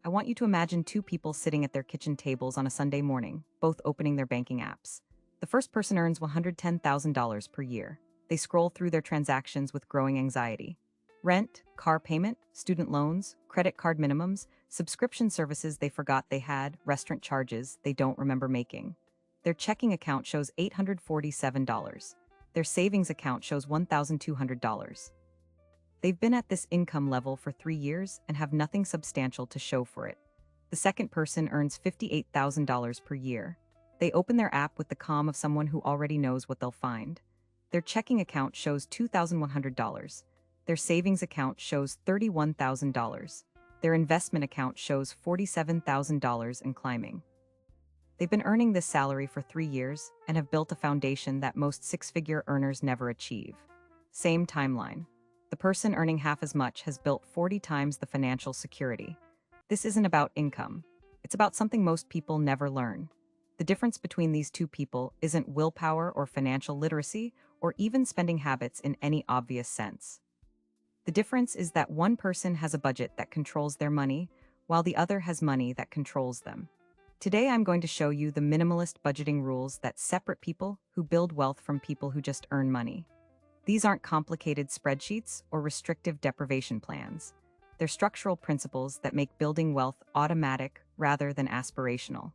I want you to imagine two people sitting at their kitchen tables on a Sunday morning, both opening their banking apps. The first person earns $110,000 per year. They scroll through their transactions with growing anxiety. Rent, car payment, student loans, credit card minimums, subscription services they forgot they had, restaurant charges they don't remember making. Their checking account shows $847. Their savings account shows $1,200. They've been at this income level for 3 years and have nothing substantial to show for it. The second person earns $58,000 per year. They open their app with the calm of someone who already knows what they'll find. Their checking account shows $2,100. Their savings account shows $31,000. Their investment account shows $47,000 and climbing. They've been earning this salary for 3 years and have built a foundation that most six-figure earners never achieve. Same timeline. The person earning half as much has built 40 times the financial security. This isn't about income. It's about something most people never learn. The difference between these two people isn't willpower or financial literacy or even spending habits in any obvious sense. The difference is that one person has a budget that controls their money, while the other has money that controls them. Today I'm going to show you the minimalist budgeting rules that separate people who build wealth from people who just earn money. These aren't complicated spreadsheets or restrictive deprivation plans. They're structural principles that make building wealth automatic rather than aspirational.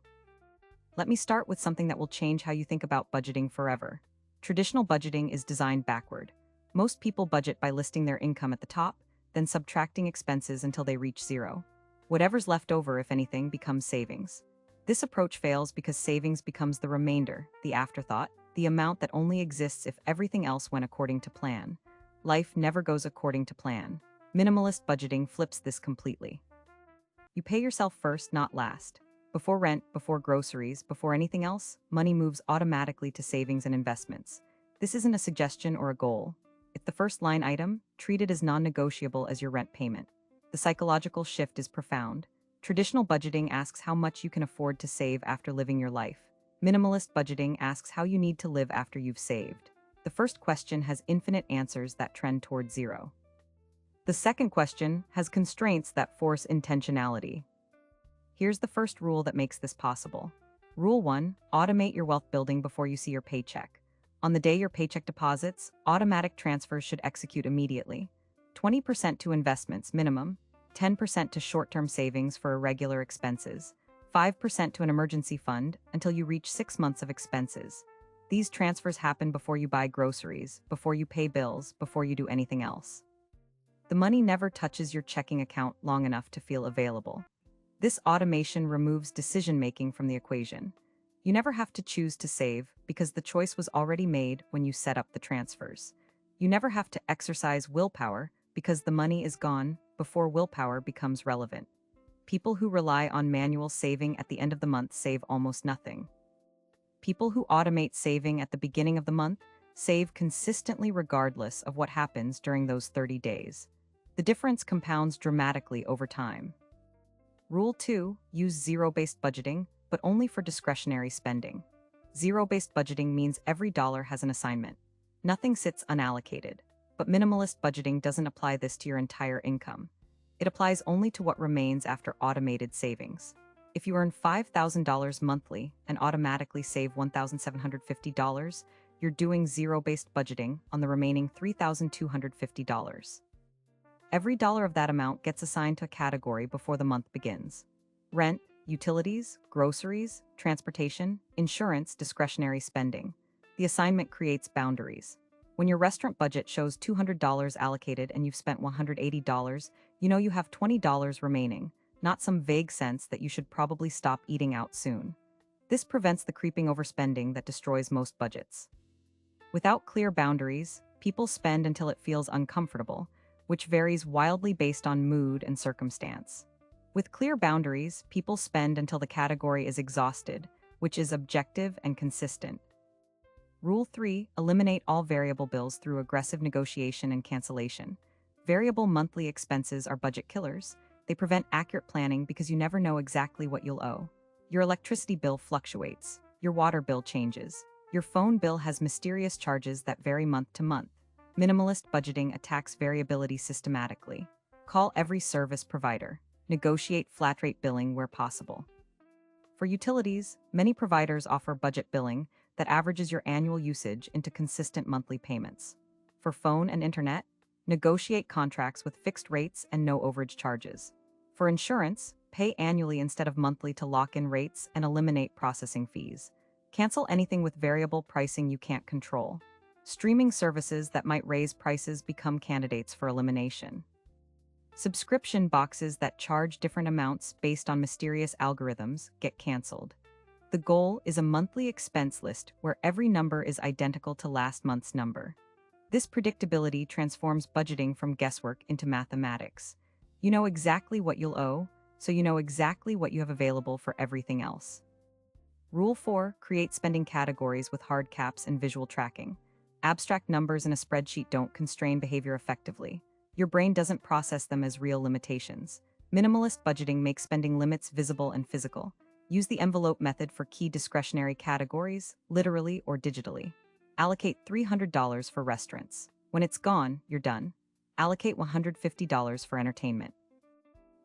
Let me start with something that will change how you think about budgeting forever. Traditional budgeting is designed backward. Most people budget by listing their income at the top, then subtracting expenses until they reach zero. Whatever's left over, if anything, becomes savings. This approach fails because savings becomes the remainder, the afterthought, the amount that only exists if everything else went according to plan. Life never goes according to plan. Minimalist budgeting flips this completely. You pay yourself first, not last. Before rent, before groceries, before anything else, money moves automatically to savings and investments. This isn't a suggestion or a goal. It's the first line item, treat it as non-negotiable as your rent payment. The psychological shift is profound. Traditional budgeting asks how much you can afford to save after living your life. Minimalist budgeting asks how you need to live after you've saved. The first question has infinite answers that trend toward zero. The second question has constraints that force intentionality. Here's the first rule that makes this possible. Rule 1, automate your wealth building before you see your paycheck. On the day your paycheck deposits, automatic transfers should execute immediately. 20% to investments minimum, 10% to short-term savings for irregular expenses, 5% to an emergency fund until you reach 6 months of expenses. These transfers happen before you buy groceries, before you pay bills, before you do anything else. The money never touches your checking account long enough to feel available. This automation removes decision-making from the equation. You never have to choose to save because the choice was already made when you set up the transfers. You never have to exercise willpower because the money is gone before willpower becomes relevant. People who rely on manual saving at the end of the month save almost nothing. People who automate saving at the beginning of the month save consistently regardless of what happens during those 30 days. The difference compounds dramatically over time. Rule 2, use zero-based budgeting, but only for discretionary spending. Zero-based budgeting means every dollar has an assignment. Nothing sits unallocated. But minimalist budgeting doesn't apply this to your entire income. It applies only to what remains after automated savings. If you earn $5,000 monthly and automatically save $1,750, you're doing zero-based budgeting on the remaining $3,250. Every dollar of that amount gets assigned to a category before the month begins. Rent, utilities, groceries, transportation, insurance, discretionary spending. The assignment creates boundaries. When your restaurant budget shows $200 allocated and you've spent $180, you know you have $20 remaining, not some vague sense that you should probably stop eating out soon. This prevents the creeping overspending that destroys most budgets. Without clear boundaries, people spend until it feels uncomfortable, which varies wildly based on mood and circumstance. With clear boundaries, people spend until the category is exhausted, which is objective and consistent. Rule 3, eliminate all variable bills through aggressive negotiation and cancellation. Variable monthly expenses are budget killers. They prevent accurate planning because you never know exactly what you'll owe. Your electricity bill fluctuates. Your water bill changes. Your phone bill has mysterious charges that vary month to month. Minimalist budgeting attacks variability systematically. Call every service provider. Negotiate flat rate billing where possible. For utilities, many providers offer budget billing that averages your annual usage into consistent monthly payments. For phone and internet, negotiate contracts with fixed rates and no overage charges. For insurance, pay annually instead of monthly to lock in rates and eliminate processing fees. Cancel anything with variable pricing you can't control. Streaming services that might raise prices become candidates for elimination. Subscription boxes that charge different amounts based on mysterious algorithms get canceled. The goal is a monthly expense list where every number is identical to last month's number. This predictability transforms budgeting from guesswork into mathematics. You know exactly what you'll owe, so you know exactly what you have available for everything else. Rule 4: create spending categories with hard caps and visual tracking. Abstract numbers in a spreadsheet don't constrain behavior effectively. Your brain doesn't process them as real limitations. Minimalist budgeting makes spending limits visible and physical. Use the envelope method for key discretionary categories, literally or digitally. Allocate $300 for restaurants. When it's gone, you're done. Allocate $150 for entertainment.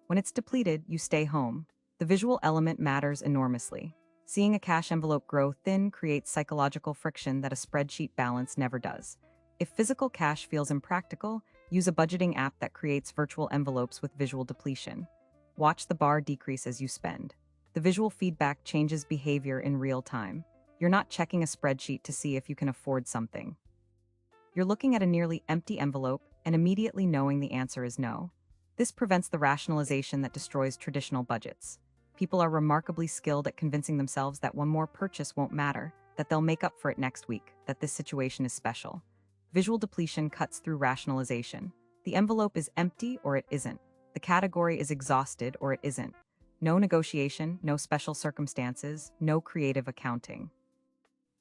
When it's depleted, you stay home. The visual element matters enormously. Seeing a cash envelope grow thin creates psychological friction that a spreadsheet balance never does. If physical cash feels impractical, use a budgeting app that creates virtual envelopes with visual depletion. Watch the bar decrease as you spend. The visual feedback changes behavior in real time. You're not checking a spreadsheet to see if you can afford something. You're looking at a nearly empty envelope and immediately knowing the answer is no. This prevents the rationalization that destroys traditional budgets. People are remarkably skilled at convincing themselves that one more purchase won't matter, that they'll make up for it next week, that this situation is special. Visual depletion cuts through rationalization. The envelope is empty or it isn't. The category is exhausted or it isn't. No negotiation, no special circumstances, no creative accounting.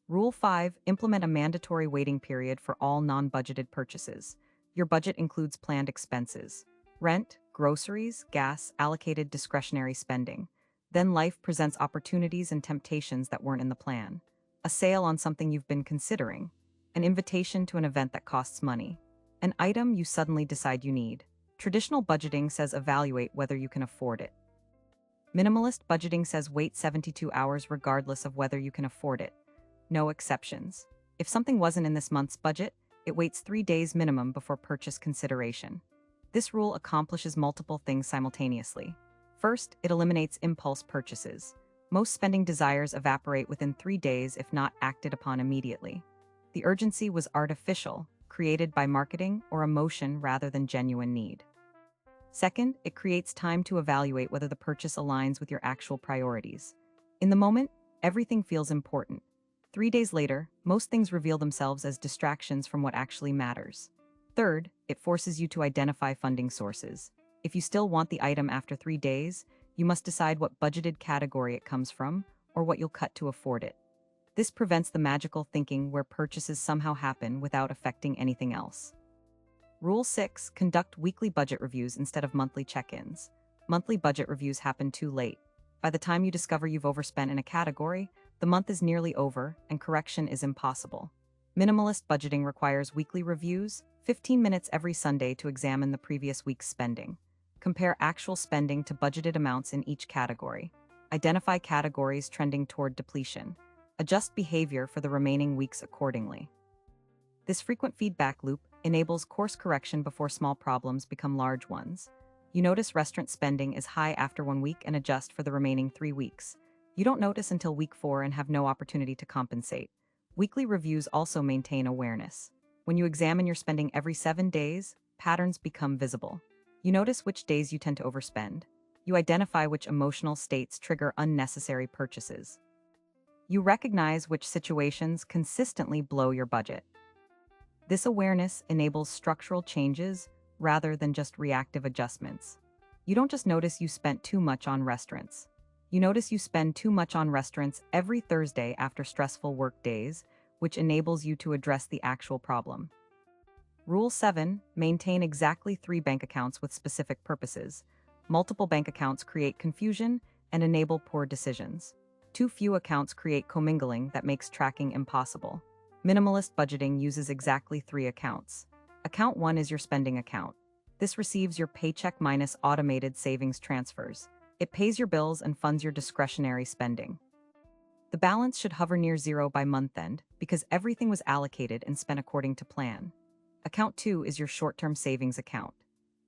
Rule 5: implement a mandatory waiting period for all non-budgeted purchases. Your budget includes planned expenses: rent, groceries, gas, allocated discretionary spending. Then life presents opportunities and temptations that weren't in the plan. A sale on something you've been considering. An invitation to an event that costs money. An item you suddenly decide you need. Traditional budgeting says evaluate whether you can afford it. Minimalist budgeting says wait 72 hours regardless of whether you can afford it. No exceptions. If something wasn't in this month's budget, it waits 3 days minimum before purchase consideration. This rule accomplishes multiple things simultaneously. First, it eliminates impulse purchases. Most spending desires evaporate within 3 days if not acted upon immediately. The urgency was artificial, created by marketing or emotion rather than genuine need. Second, it creates time to evaluate whether the purchase aligns with your actual priorities. In the moment, everything feels important. 3 days later, most things reveal themselves as distractions from what actually matters. Third, it forces you to identify funding sources. If you still want the item after 3 days, you must decide what budgeted category it comes from or what you'll cut to afford it. This prevents the magical thinking where purchases somehow happen without affecting anything else. Rule 6: conduct weekly budget reviews instead of monthly check-ins. Monthly budget reviews happen too late. By the time you discover you've overspent in a category, the month is nearly over and correction is impossible. Minimalist budgeting requires weekly reviews, 15 minutes every Sunday to examine the previous week's spending. Compare actual spending to budgeted amounts in each category. Identify categories trending toward depletion. Adjust behavior for the remaining weeks accordingly. This frequent feedback loop enables course correction before small problems become large ones. You notice restaurant spending is high after 1 week and adjust for the remaining 3 weeks. You don't notice until week 4 and have no opportunity to compensate. Weekly reviews also maintain awareness. When you examine your spending every 7 days, patterns become visible. You notice which days you tend to overspend. You identify which emotional states trigger unnecessary purchases. You recognize which situations consistently blow your budget. This awareness enables structural changes rather than just reactive adjustments. You don't just notice you spent too much on restaurants. You notice you spend too much on restaurants every Thursday after stressful work days, which enables you to address the actual problem. Rule 7: maintain exactly 3 bank accounts with specific purposes. Multiple bank accounts create confusion and enable poor decisions. Too few accounts create commingling that makes tracking impossible. Minimalist budgeting uses exactly 3 accounts. Account 1 is your spending account. This receives your paycheck minus automated savings transfers. It pays your bills and funds your discretionary spending. The balance should hover near zero by month end because everything was allocated and spent according to plan. Account 2 is your short-term savings account.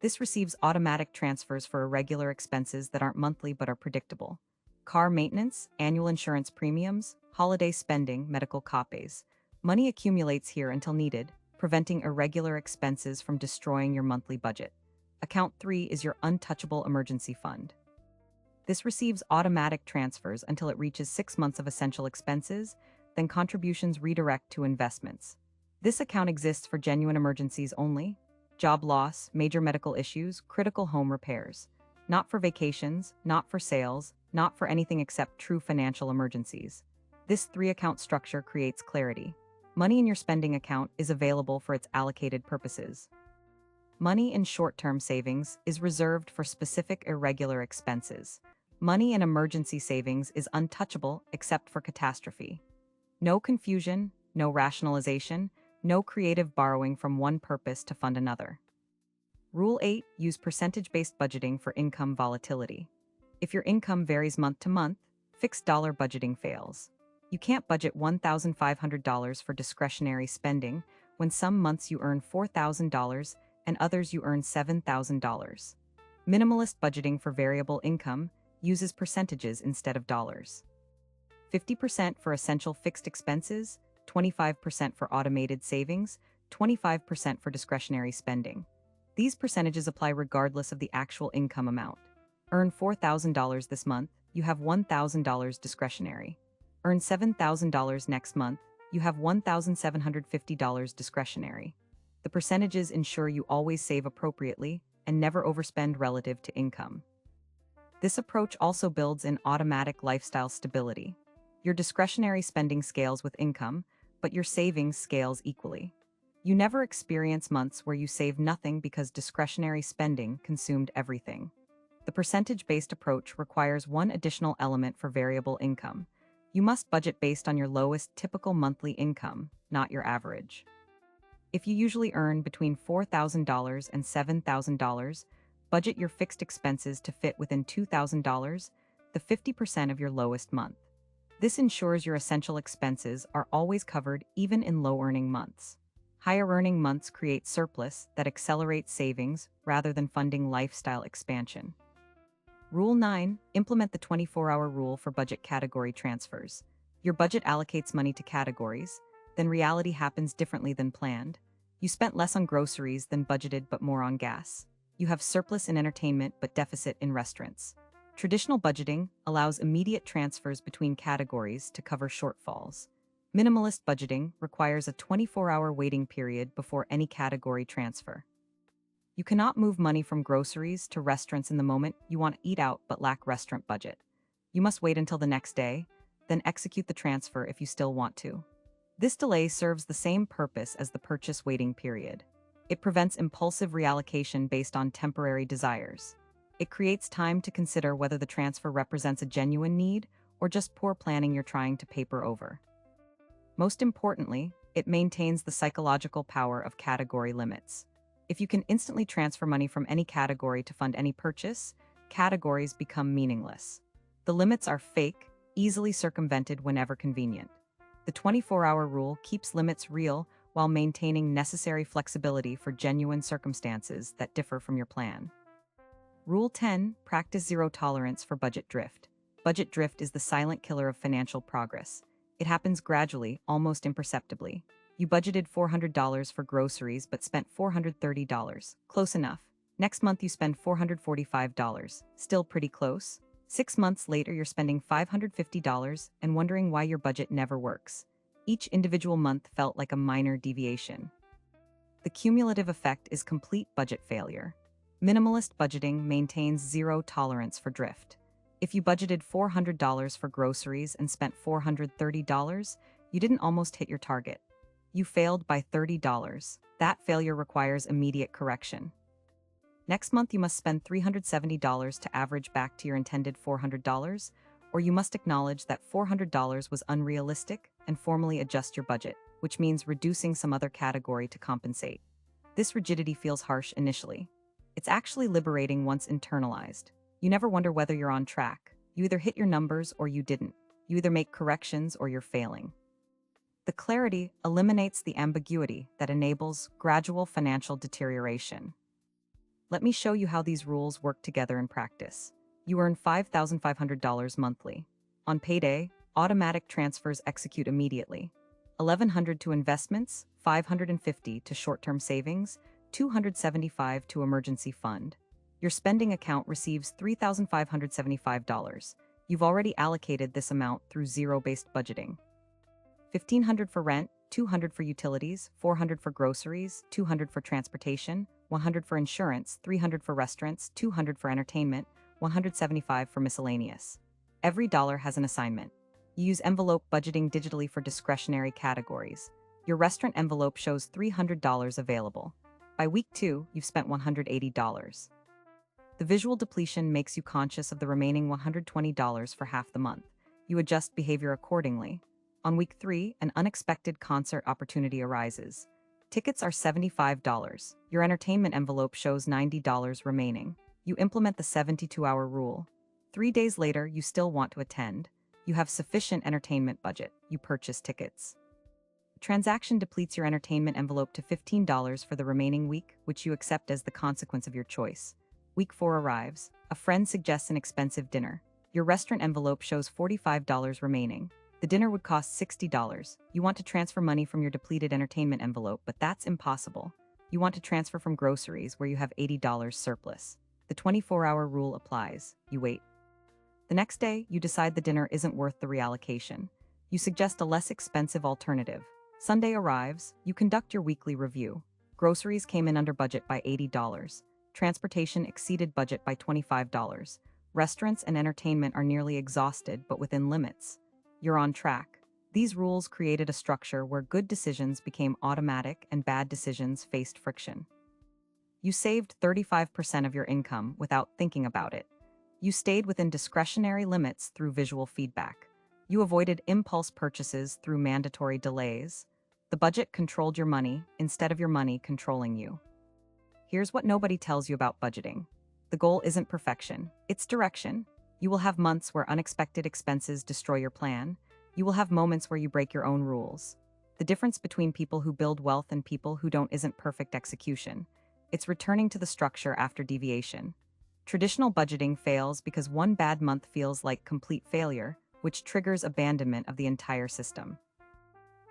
This receives automatic transfers for irregular expenses that aren't monthly but are predictable. Car maintenance, annual insurance premiums, holiday spending, medical copays. Money accumulates here until needed, preventing irregular expenses from destroying your monthly budget. Account 3 is your untouchable emergency fund. This receives automatic transfers until it reaches 6 months of essential expenses, then contributions redirect to investments. This account exists for genuine emergencies only: job loss, major medical issues, critical home repairs. Not for vacations, not for sales, not for anything except true financial emergencies. This 3-account structure creates clarity. Money in your spending account is available for its allocated purposes. Money in short-term savings is reserved for specific irregular expenses. Money in emergency savings is untouchable except for catastrophe. No confusion, no rationalization, no creative borrowing from one purpose to fund another. Rule 8: use percentage-based budgeting for income volatility. If your income varies month to month, fixed dollar budgeting fails. You can't budget $1,500 for discretionary spending when some months you earn $4,000 and others you earn $7,000. Minimalist budgeting for variable income uses percentages instead of dollars. 50% for essential fixed expenses, 25% for automated savings, 25% for discretionary spending. These percentages apply regardless of the actual income amount. Earn $4,000 this month, you have $1,000 discretionary. Earn $7,000 next month, you have $1,750 discretionary. The percentages ensure you always save appropriately and never overspend relative to income. This approach also builds in automatic lifestyle stability. Your discretionary spending scales with income, but your savings scales equally. You never experience months where you save nothing because discretionary spending consumed everything. The percentage-based approach requires one additional element for variable income. You must budget based on your lowest typical monthly income, not your average. If you usually earn between $4,000 and $7,000, budget your fixed expenses to fit within $2,000, the 50% of your lowest month. This ensures your essential expenses are always covered even in low-earning months. Higher-earning months create surplus that accelerates savings rather than funding lifestyle expansion. Rule 9. Implement the 24-hour rule for budget category transfers. Your budget allocates money to categories, then reality happens differently than planned. You spent less on groceries than budgeted but more on gas. You have surplus in entertainment but deficit in restaurants. Traditional budgeting allows immediate transfers between categories to cover shortfalls. Minimalist budgeting requires a 24-hour waiting period before any category transfer. You cannot move money from groceries to restaurants in the moment you want to eat out but lack restaurant budget. You must wait until the next day, then execute the transfer if you still want to. This delay serves the same purpose as the purchase waiting period. It prevents impulsive reallocation based on temporary desires. It creates time to consider whether the transfer represents a genuine need or just poor planning you're trying to paper over. Most importantly, it maintains the psychological power of category limits. If you can instantly transfer money from any category to fund any purchase, categories become meaningless. The limits are fake, easily circumvented whenever convenient. The 24-hour rule keeps limits real while maintaining necessary flexibility for genuine circumstances that differ from your plan. Rule 10. Practice zero tolerance for budget drift. Budget drift is the silent killer of financial progress. It happens gradually, almost imperceptibly. You budgeted $400 for groceries but spent $430. Close enough. Next month you spend $445. Still pretty close. 6 months later you're spending $550 and wondering why your budget never works. Each individual month felt like a minor deviation. The cumulative effect is complete budget failure. Minimalist budgeting maintains zero tolerance for drift. If you budgeted $400 for groceries and spent $430, you didn't almost hit your target. You failed by $30. That failure requires immediate correction. Next month you must spend $370 to average back to your intended $400, or you must acknowledge that $400 was unrealistic and formally adjust your budget, which means reducing some other category to compensate. This rigidity feels harsh initially. It's actually liberating once internalized. You never wonder whether you're on track. You either hit your numbers or you didn't. You either make corrections or you're failing. The clarity eliminates the ambiguity that enables gradual financial deterioration. Let me show you how these rules work together in practice. You earn $5,500 monthly. On payday, automatic transfers execute immediately. $1,100 to investments, $550 to short-term savings, $275 to emergency fund. Your spending account receives $3,575. You've already allocated this amount through zero-based budgeting. $1,500 for rent, $200 for utilities, $400 for groceries, $200 for transportation, $100 for insurance, $300 for restaurants, $200 for entertainment, $175 for miscellaneous. Every dollar has an assignment. You use envelope budgeting digitally for discretionary categories. Your restaurant envelope shows $300 available. By week 2, you've spent $180. The visual depletion makes you conscious of the remaining $120 for half the month. You adjust behavior accordingly. On week 3, an unexpected concert opportunity arises. Tickets are $75. Your entertainment envelope shows $90 remaining. You implement the 72-hour rule. 3 days later, you still want to attend. You have sufficient entertainment budget. You purchase tickets. Transaction depletes your entertainment envelope to $15 for the remaining week, which you accept as the consequence of your choice. Week 4 arrives. A friend suggests an expensive dinner. Your restaurant envelope shows $45 remaining. The dinner would cost $60. You want to transfer money from your depleted entertainment envelope, but that's impossible. You want to transfer from groceries where you have $80 surplus. The 24-hour rule applies. You wait. The next day, you decide the dinner isn't worth the reallocation. You suggest a less expensive alternative. Sunday arrives. You conduct your weekly review. Groceries came in under budget by $80. Transportation exceeded budget by $25. Restaurants and entertainment are nearly exhausted, but within limits. You're on track. These rules created a structure where good decisions became automatic and bad decisions faced friction. You saved 35% of your income without thinking about it. You stayed within discretionary limits through visual feedback. You avoided impulse purchases through mandatory delays. The budget controlled your money instead of your money controlling you. Here's what nobody tells you about budgeting. The goal isn't perfection, it's direction. You will have months where unexpected expenses destroy your plan. You will have moments where you break your own rules. The difference between people who build wealth and people who don't isn't perfect execution. It's returning to the structure after deviation. Traditional budgeting fails because one bad month feels like complete failure, which triggers abandonment of the entire system.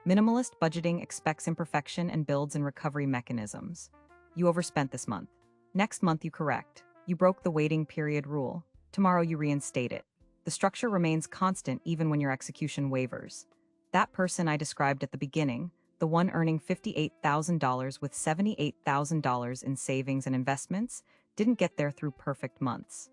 Minimalist budgeting expects imperfection and builds in recovery mechanisms. You overspent this month. Next month you correct. You broke the waiting period rule. Tomorrow you reinstate it. The structure remains constant even when your execution wavers. That person I described at the beginning, the one earning $58,000 with $78,000 in savings and investments, didn't get there through perfect months.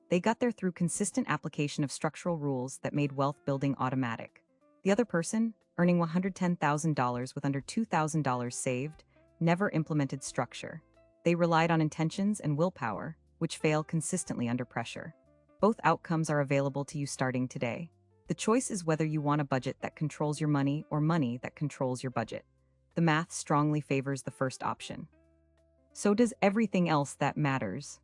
They got there through consistent application of structural rules that made wealth building automatic. The other person, earning $110,000 with under $2,000 saved, never implemented structure. They relied on intentions and willpower, which fail consistently under pressure. Both outcomes are available to you starting today. The choice is whether you want a budget that controls your money or money that controls your budget. The math strongly favors the first option. So does everything else that matters.